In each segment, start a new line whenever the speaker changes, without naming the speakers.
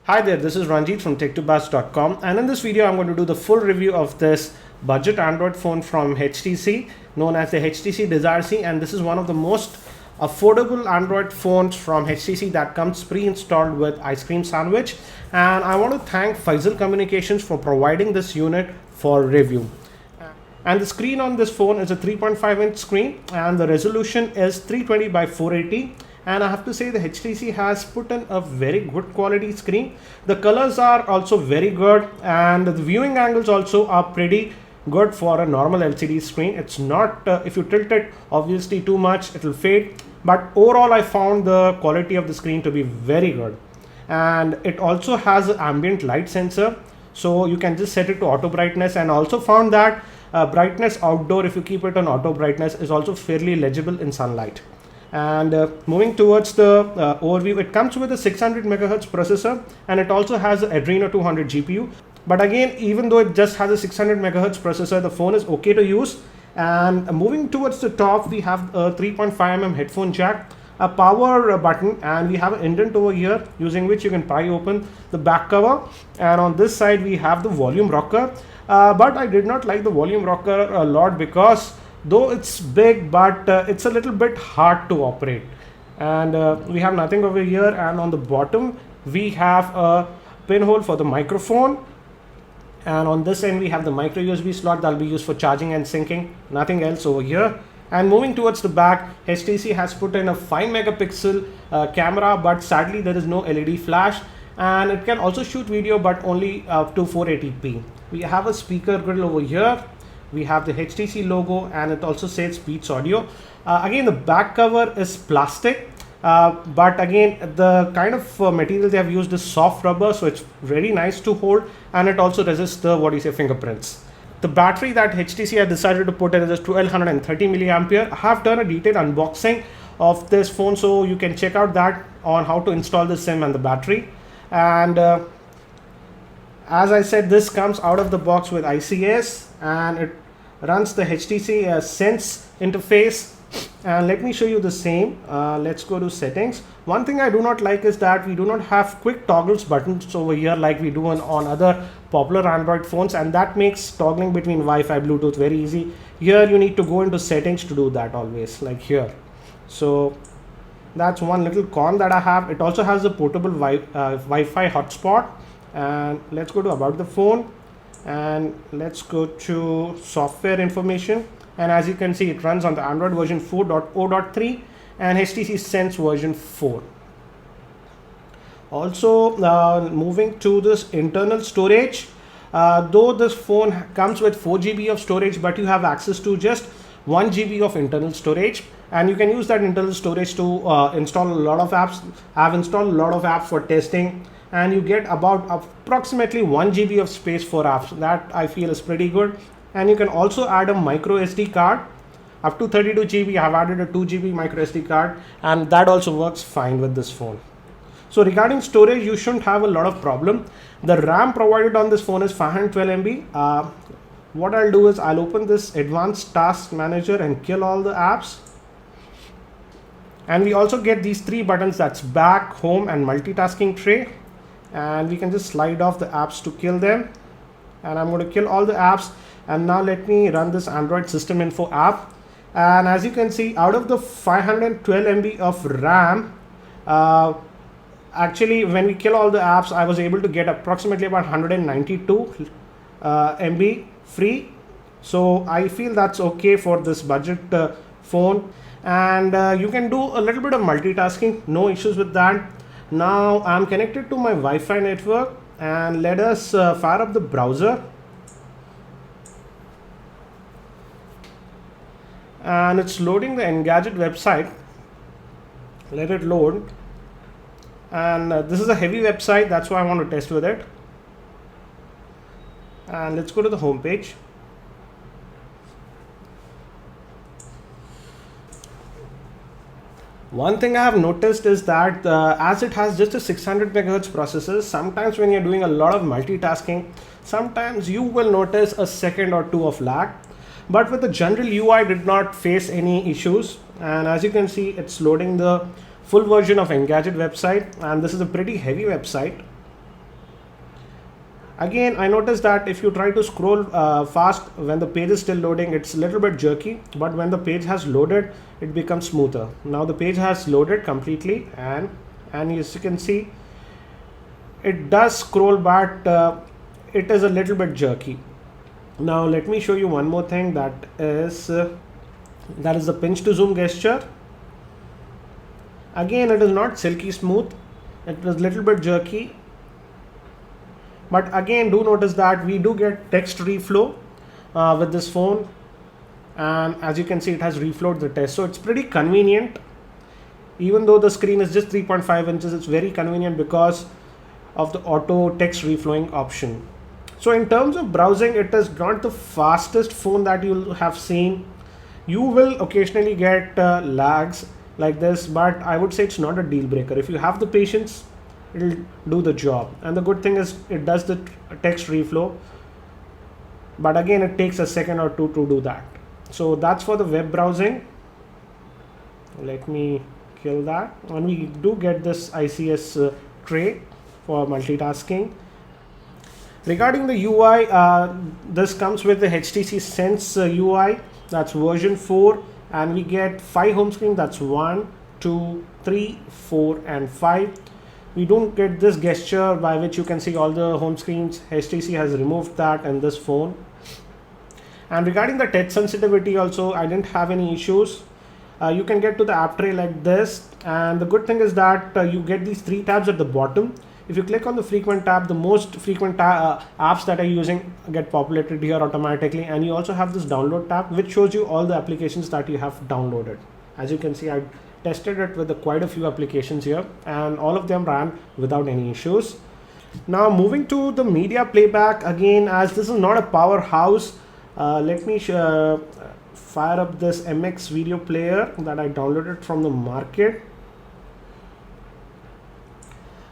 Hi there, this is Ranjit from tech2buzz.com, and in this video I'm going to do the full review of this budget Android phone from HTC known as the HTC Desire C, and this is one of the most affordable Android phones from HTC that comes pre-installed with ice cream sandwich. And I want to thank Faisal Communications for providing this unit for review. And the screen on this phone is a 3.5-inch screen, and the resolution is 320 by 480. And I have to say the HTC has put in a very good quality screen. The colors are also very good, and the viewing angles also are pretty good for a normal LCD screen. It's not, if you tilt it obviously too much, it will fade. But overall I found the quality of the screen to be very good. And it also has an ambient light sensor, so you can just set it to auto brightness, and also found that brightness outdoor, if you keep it on auto brightness, is also fairly legible in sunlight. And moving towards the overview, it comes with a 600 MHz processor, and it also has an Adreno 200 GPU. But again, even though it just has a 600 MHz processor, the phone is okay to use. And moving towards the top, we have a 3.5mm headphone jack, a power button, and we have an indent over here using which you can pry open the back cover. And on this side we have the volume rocker, but I did not like the volume rocker a lot because though it's big, but it's a little bit hard to operate. And we have nothing over here, and on the bottom we have a pinhole for the microphone, and on this end we have the micro USB slot that will be used for charging and syncing. Nothing else over here. And moving towards the back, HTC has put in a 5 megapixel camera, but sadly there is no LED flash, and it can also shoot video but only up to 480p. We have a speaker grill over here. We have the HTC logo, and it also says Beats Audio. Again, the back cover is plastic, but again the kind of material they have used is soft rubber, so it's very nice to hold, and it also resists the fingerprints. The battery that HTC has decided to put in is 1230 milliampere. I have done a detailed unboxing of this phone, so you can check out that on how to install the SIM and the battery. And as I said, this comes out of the box with ICS, and it runs the HTC Sense interface. And let me show you the same. Let's go to settings. One thing I do not like is that we do not have quick toggles buttons over here like we do on other popular Android phones, and that makes toggling between Wi-Fi, Bluetooth very easy. Here you need to go into settings to do that always, like here. So that's one little con that I have. It also has a portable Wi-Fi hotspot. And let's go to about the phone, and let's go to software information. And as you can see, it runs on the Android version 4.0.3 and HTC Sense version 4. Also, moving to this internal storage, though this phone comes with 4 GB of storage, but you have access to just 1 GB of internal storage, and you can use that internal storage to install a lot of apps. I've installed a lot of apps for testing, and you get about approximately 1 GB of space for apps. That I feel is pretty good. And you can also add a micro SD card up to 32 GB. I have added a 2 GB micro SD card, and that also works fine with this phone. So regarding storage, you shouldn't have a lot of problem. The RAM provided on this phone is 512 MB. What I'll do is I'll open this advanced task manager and kill all the apps. And we also get these 3 buttons, that's back, home, and multitasking tray. And we can just slide off the apps to kill them. And I'm going to kill all the apps. And now let me run this Android System Info app. And as you can see, out of the 512 MB of RAM, actually when we kill all the apps, I was able to get approximately about 192 MB free. So I feel that's okay for this budget phone. And you can do a little bit of multitasking, no issues with that. Now I'm connected to my Wi-Fi network, and let us fire up the browser. And it's loading the Engadget website. Let it load. And this is a heavy website, that's why I want to test with it. And let's go to the home page. One thing I have noticed is that as it has just a 600 MHz processor, sometimes when you're doing a lot of multitasking, sometimes you will notice a second or two of lag. But with the general UI, did not face any issues. And as you can see, it's loading the full version of Engadget website, and this is a pretty heavy website. Again, I noticed that if you try to scroll fast when the page is still loading, it's a little bit jerky, but when the page has loaded, it becomes smoother. Now the page has loaded completely, and as you can see, it does scroll, but it is a little bit jerky. Now let me show you one more thing, that is the pinch to zoom gesture. Again, it is not silky smooth, it is a little bit jerky. But again, do notice that we do get text reflow with this phone, and as you can see, it has reflowed the text, so it's pretty convenient. Even though the screen is just 3.5 inches, it's very convenient because of the auto text reflowing option. So in terms of browsing, it is not the fastest phone that you'll have seen. You will occasionally get lags like this, but I would say it's not a deal breaker. If you have the patience, it'll do the job. And the good thing is it does the text reflow, but again, it takes a second or two to do that. So that's for the web browsing. Let me kill that. And we do get this ICS tray for multitasking. Regarding the UI, this comes with the HTC Sense UI, that's version 4, and we get 5 home screen, that's 1, 2, 3, 4 and 5. We don't get this gesture by which you can see all the home screens. HTC has removed that in this phone. And regarding the touch sensitivity also, I didn't have any issues. You can get to the app tray like this, and the good thing is that you get these 3 tabs at the bottom. If you click on the frequent tab, the most frequent apps that are using get populated here automatically, and you also have this download tab which shows you all the applications that you have downloaded. As you can see, I tested it with quite a few applications here, and all of them ran without any issues. Now moving to the media playback, again, as this is not a powerhouse, let me fire up this MX video player that I downloaded from the market.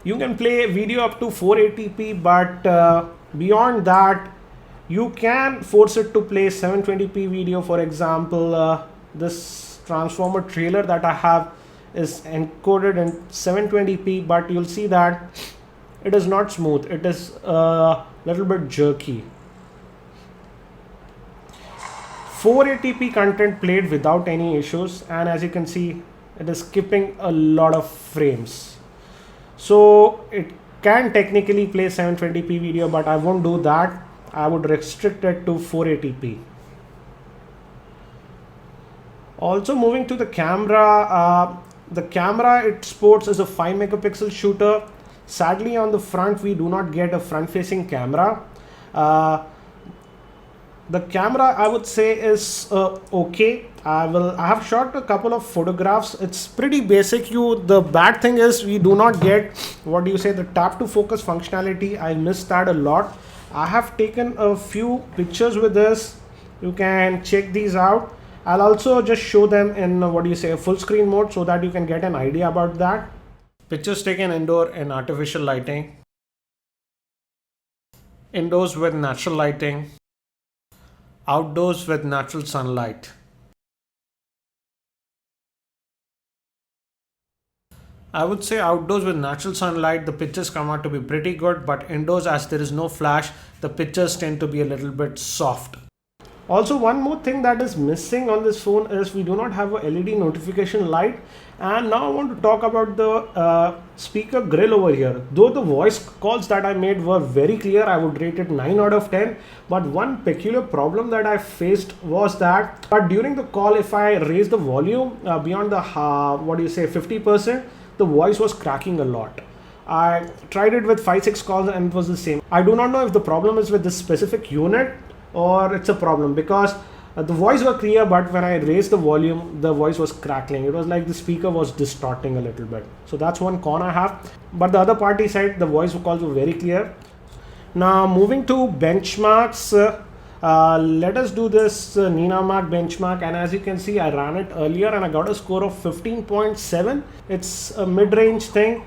You can play video up to 480p, but beyond that, you can force it to play 720p video. For example, this Transformer trailer that I have is encoded in 720p, but you'll see that it is not smooth. It is a little bit jerky. 480p content played without any issues, and as you can see, it is skipping a lot of frames. So it can technically play 720p video, but I won't do that. I would restrict it to 480p. Also moving to the camera, it sports as a 5 megapixel shooter. Sadly, on the front we do not get a front facing camera. The camera, I would say, is okay. I have shot a couple of photographs. It's pretty basic. The bad thing is we do not get the tap to focus functionality. I miss that a lot. I have taken a few pictures with this. You can check these out. I'll also just show them in a full screen mode so that you can get an idea about that. Pictures taken indoor in artificial lighting, indoors with natural lighting, outdoors with natural sunlight. I would say outdoors with natural sunlight, the pictures come out to be pretty good, but indoors, as there is no flash, the pictures tend to be a little bit soft. Also, one more thing that is missing on this phone is we do not have a LED notification light. And now I want to talk about the speaker grill over here. Though the voice calls that I made were very clear, I would rate it 9 out of 10. But one peculiar problem that I faced was that during the call, if I raise the volume beyond the 50%, the voice was cracking a lot. I tried it with 5-6 calls and it was the same. I do not know if the problem is with this specific unit or it's a problem, because the voice was clear, but when I raised the volume, the voice was crackling. It was like the speaker was distorting a little bit. So that's one con I have. But the other party side, the voice calls were very clear. Now moving to benchmarks, let us do this Ninamark benchmark, and as you can see, I ran it earlier and I got a score of 15.7. It's a mid-range thing,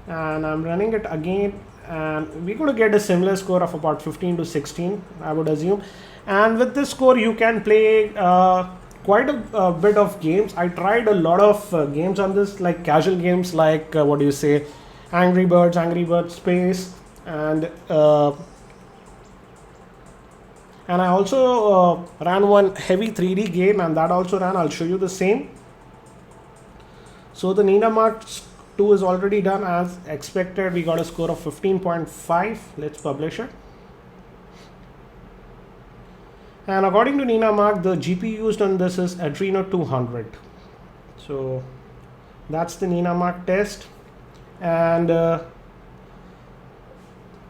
and I'm running it again, and we're going to get a similar score of about 15 to 16, I would assume. And with this score, you can play quite a bit of games. I tried a lot of games on this, like casual games like Angry Birds Space, and I also ran one heavy 3D game, and that also ran. I'll show you the same. So the Nina Mark 2 is already done as expected. We got a score of 15.5. Let's publish it. And according to Nina Mark, the GPU used on this is Adreno 200. So that's the Nina Mark test. And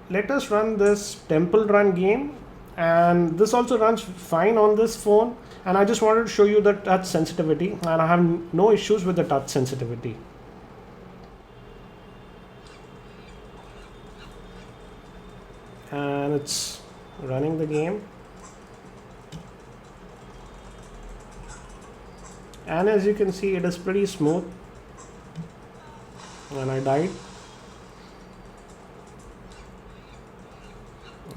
let us run this Temple Run game. And this also runs fine on this phone. And I just wanted to show you the touch sensitivity. And I have no issues with the touch sensitivity. And it's running the game. And as you can see, it is pretty smooth. And I died.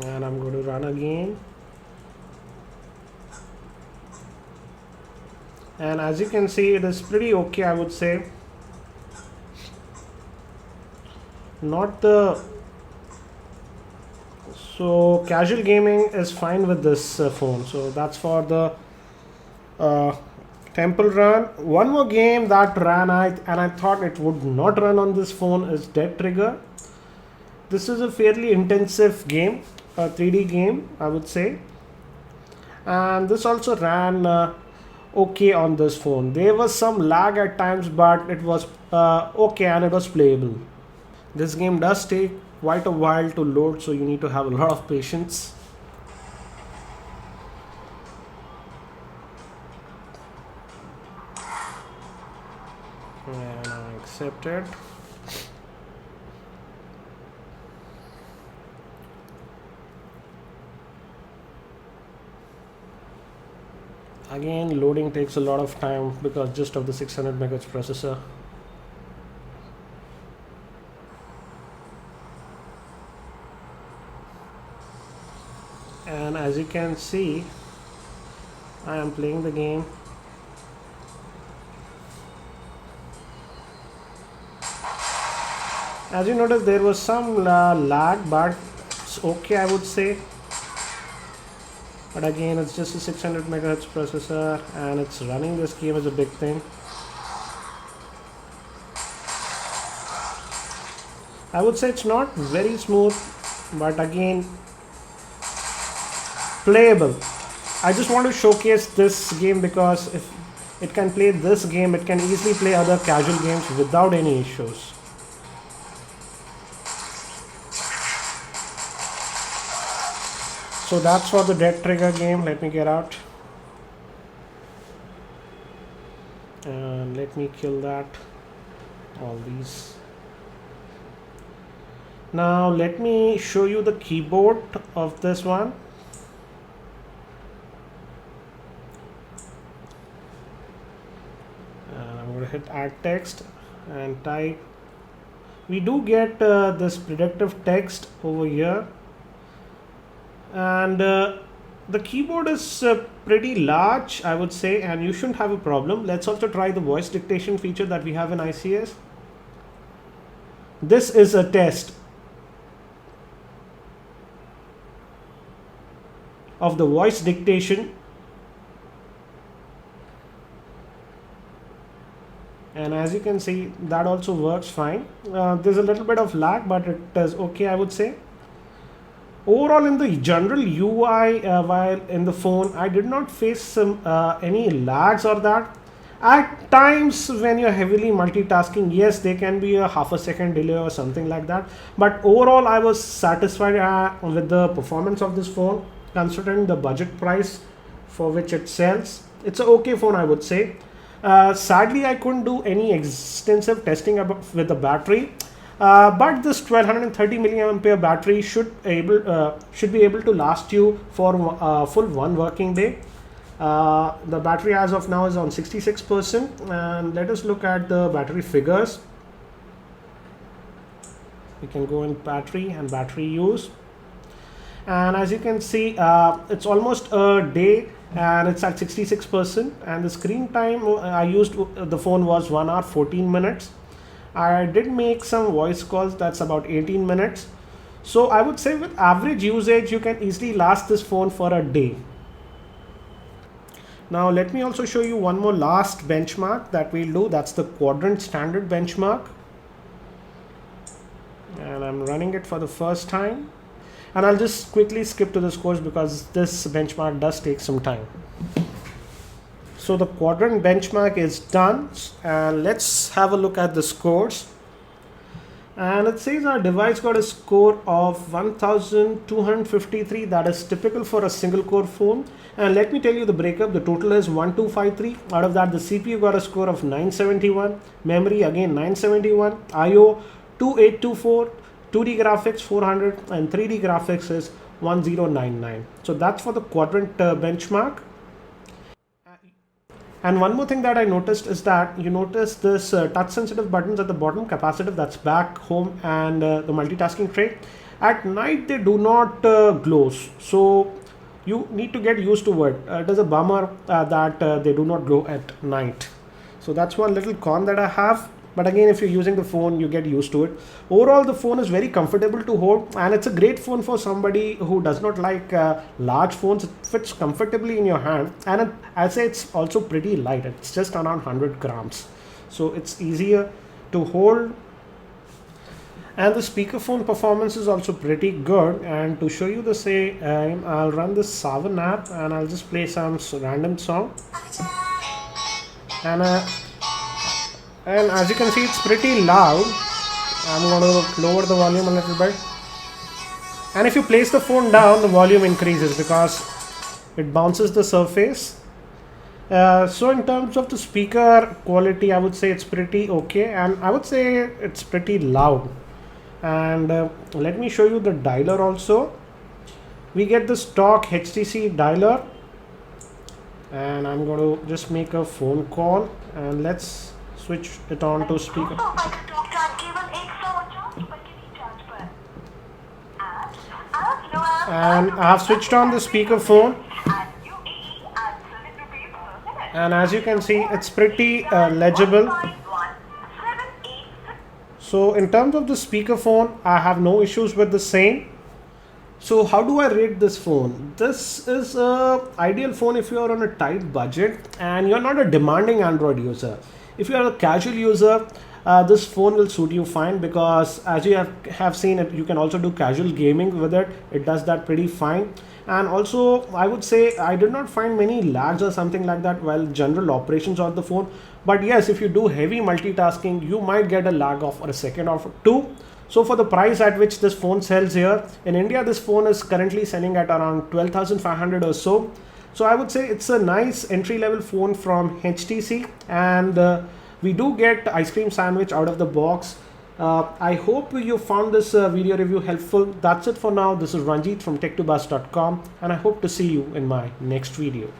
And I'm going to run again. And as you can see, it is pretty okay, I would say. Not the... So casual gaming is fine with this phone. So that's for the Temple Run. One more game that ran, and I thought it would not run on this phone, is Dead Trigger. This is a fairly intensive game, a 3D game, I would say. And this also ran okay on this phone. There was some lag at times, but it was okay and it was playable. This game does take quite a while to load, so you need to have a lot of patience. And I accept it. Again, loading takes a lot of time because just of the 600 MHz processor. And as you can see, I am playing the game. As you notice, there was some lag, but it's okay, I would say. But again, it's just a 600 MHz processor and it's running this game is a big thing. I would say it's not very smooth, but again, playable. I just want to showcase this game because if it can play this game, it can easily play other casual games without any issues. So that's for the Dead Trigger game. Let me get out. And let me kill that. All these. Now let me show you the keyboard of this one. And I'm going to hit add text and type. We do get this predictive text over here. And the keyboard is pretty large, I would say, and you shouldn't have a problem. Let's also try the voice dictation feature that we have in ICS. This is a test of the voice dictation. And as you can see, that also works fine. There's a little bit of lag, but it is okay, I would say. Overall, in the general UI while in the phone, I did not face any lags or that. At times when you're heavily multitasking, yes, there can be a half a second delay or something like that. But overall, I was satisfied with the performance of this phone, considering the budget price for which it sells. It's an okay phone, I would say. Sadly, I couldn't do any extensive testing with the battery. But this 1230 milliampere battery should be able to last you for full one working day. The battery as of now is on 66%, and let us look at the battery figures. We can go in battery and battery use, and as you can see, it's almost a day and it's at 66%, and the screen time I used the phone was 1 hour 14 minutes. I did make some voice calls, that's about 18 minutes. So I would say with average usage, you can easily last this phone for a day. Now let me also show you one more last benchmark that we'll do. That's the quadrant standard benchmark. And I'm running it for the first time. And I'll just quickly skip to the scores because this benchmark does take some time. So the quadrant benchmark is done. And let's have a look at the scores. And it says our device got a score of 1253. That is typical for a single core phone. And let me tell you the breakup. The total is 1253. Out of that, the CPU got a score of 971. Memory again 971. IO 2824. 2D graphics 400 and 3D graphics is 1099. So that's for the quadrant benchmark. And one more thing that I noticed is that you notice this touch sensitive buttons at the bottom, capacitive, that's back, home, and the multitasking tray. At night they do not glow, so you need to get used to it. It is a bummer that they do not glow at night. So that's one little con that I have. But again, if you're using the phone, you get used to it. Overall, the phone is very comfortable to hold, and it's a great phone for somebody who does not like large phones. It fits comfortably in your hand, and I say it's also pretty light. It's just around 100 grams. So it's easier to hold. And the speakerphone performance is also pretty good. And to show you the same, I'll run this Savan app and I'll just play some random song. And as you can see, it's pretty loud. I'm going to lower the volume a little bit. And if you place the phone down, the volume increases because it bounces the surface. So in terms of the speaker quality, I would say it's pretty okay. And I would say it's pretty loud. And let me show you the dialer also. We get the stock HTC dialer. And I'm going to just make a phone call. And let's switch it on to speaker. And I have switched on the speakerphone. And as you can see, it's pretty legible. So in terms of the speakerphone, I have no issues with the same. So how do I rate this phone? This is an ideal phone if you are on a tight budget and you're not a demanding Android user. If you are a casual user, this phone will suit you fine because as you have seen it, you can also do casual gaming with it. It does that pretty fine. And also, I would say I did not find many lags or something like that while general operations of the phone. But yes, if you do heavy multitasking, you might get a lag of a second or two. So for the price at which this phone sells here, in India, this phone is currently selling at around 12,500 or so. So I would say it's a nice entry-level phone from HTC, and we do get ice cream sandwich out of the box. I hope you found this video review helpful. That's it for now. This is Ranjit from tech2buzz.com, and I hope to see you in my next video.